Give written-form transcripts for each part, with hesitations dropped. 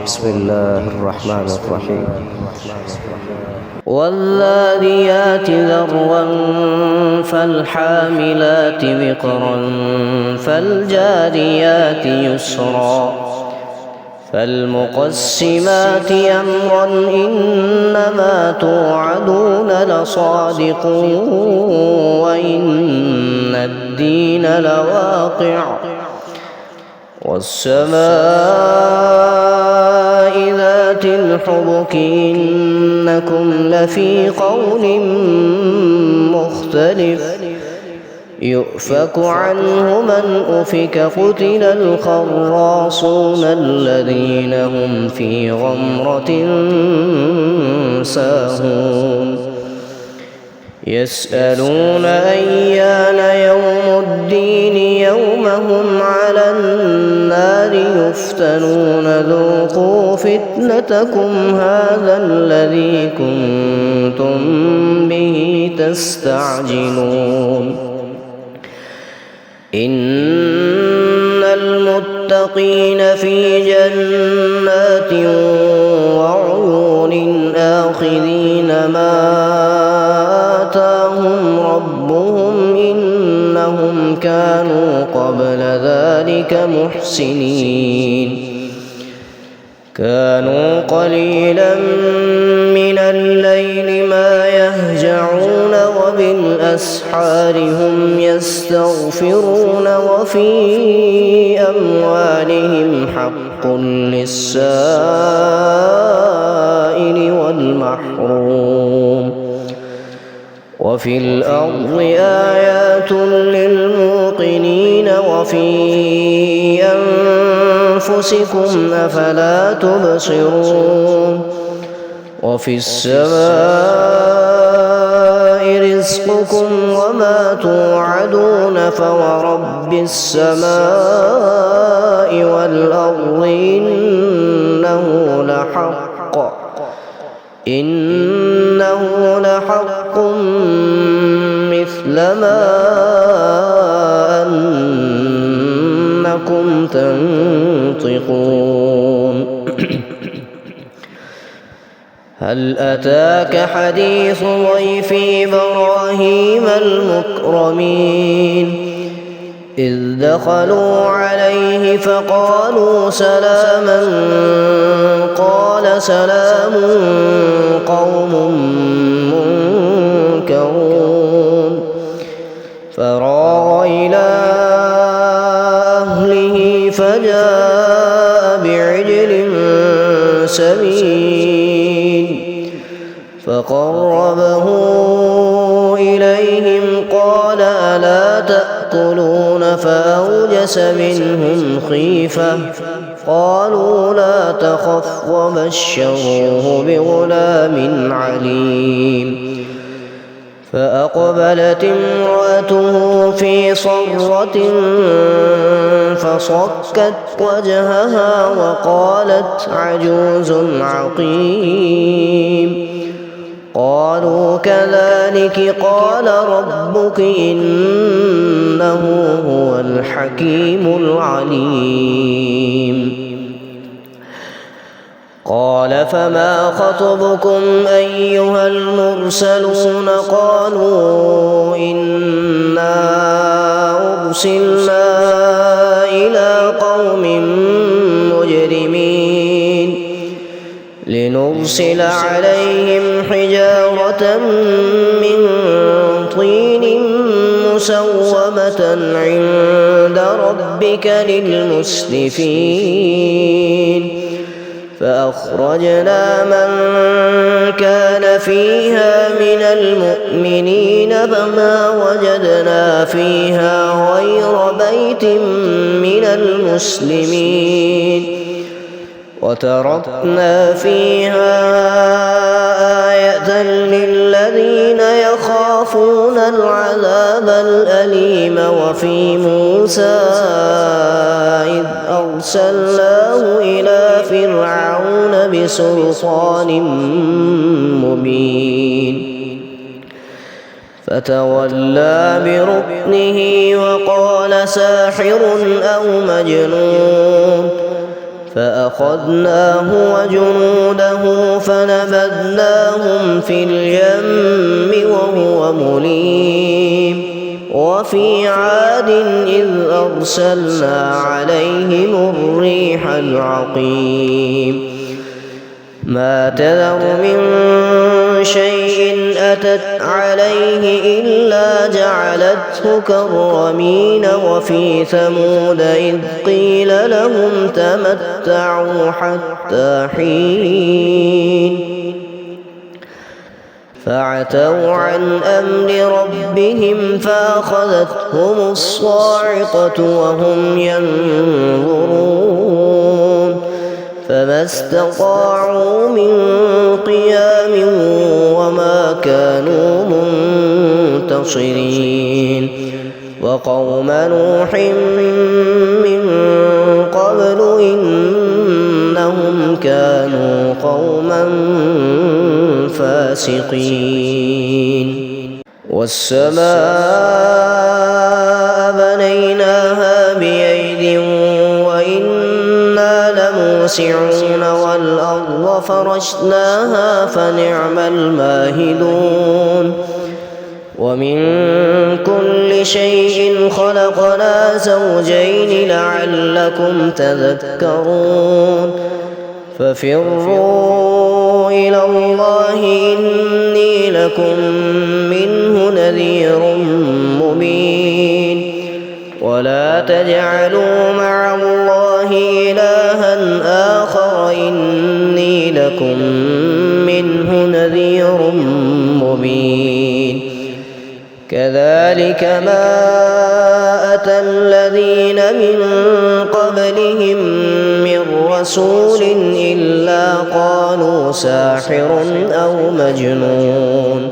بسم الله الرحمن الرحيم. والذاريات ذروا فالحاملات وقرا فالجاريات يسرا فالمقسمات أمرا إنما توعدون لصادق وإن الدين لواقع والسماء ذات الحبك إنكم لفي قول مختلف يؤفك عنه من أفك قتل الخراصون الذين هم في غمرة ساهون يسألون أيان يوم الدين يوم هم على النار يفتنون ذوقوا فتنتكم هذا الذي كنتم به تستعجلون إن المتقين في جنات وعيون آخذين ما آتاهم ربهم إنهم كانوا قبل ذلك محسنين كانوا قليلا من الليل ما يهجعون وبالأسحار هم يستغفرون وفي أموالهم حق للسائل والمحروم وفي الأرض آيات للموقنين وفي أنفسكم أفلا تبصرون وفي السماء رزقكم وما توعدون فورب السماء والأرض إنه لحق مثل ما أنكم تنطقون هل أتاك حديث ضيف إبراهيم المكرمين إذ دخلوا عليه فقالوا سلاما قال سلام قوم منكرون فراغ إلى أهله فجاء بعجل سمين فقربه إليهم قال ألا تأكلون فأوجس منهم خيفة قالوا لا تخف وبشروه بغلام عليم فأقبلت امرأته في صرة فصكت وجهها وقالت عجوز عقيم قالوا كذلك قال ربك إنه هو الحكيم العليم قال فما خطبكم أيها المرسلون قالوا إنا أرسلنا إلى قوم مجرمين لنرسل عليهم حجارة من طين مسومة عند ربك للمسرفين فأخرجنا من كان فيها من المؤمنين فما وجدنا فيها غير بيت من المسلمين وتركنا فيها آية للذين يخافون العذاب الأليم وفي موسى إذ أرسلناه إلى فرعون بسلطان مبين فتولى بركنه وقال ساحر أو مجنون فأخذناه وجنوده فنبذناهم في اليم وهو مليم وفي عاد إذ أرسلنا عليهم الريح العقيم ما تذر من شيء أتت عليه إلا جعلته كالرمين وفي ثمود إذ قيل لهم تمتعوا حتى حين فعتوا عن أمر ربهم فأخذتهم الصاعقة وهم ينظرون فما استطاعوا من قيام وما كانوا منتصرين وقوم نوح من قبل إنهم كانوا قوما فاسقين والسماء بنيناها بأيد وإنا لموسعون والأرض فرشناها فنعم الماهدون ومن كل شيء خلقنا زوجين لعلكم تذكرون ففروا إلى الله إني لكم منه نذير مبين ولا تجعلوا مع الله إلها آخر إني لكم منه نذير مبين كذلك ما أتى الذين من قبلهم من رسول إلا قالوا ساحر أو مجنون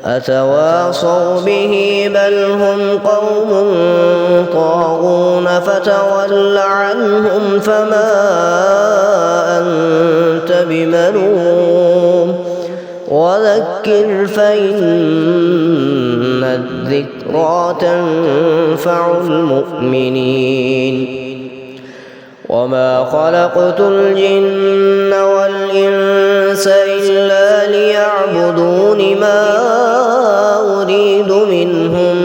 أتواصوا به بل هم قوم طاغون فتول عنهم فما أنت بملوم وذكر فإن الذكرى تنفع المؤمنين وما خلقت الجن والإنس إلا ليعبدون ما أريد منهم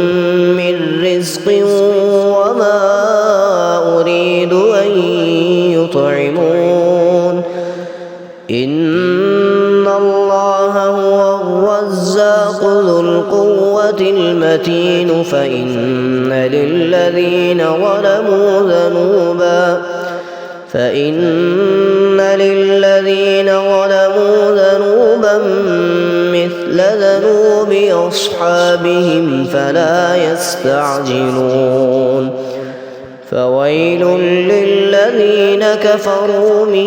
من رزق وما أريد أن يطعمون إن الله هو الرزاق ذو القوة المتين فإن للذين ظلموا ذنوبا مثل ذنوب أصحابهم فلا يستعجلون فويل للذين كفروا من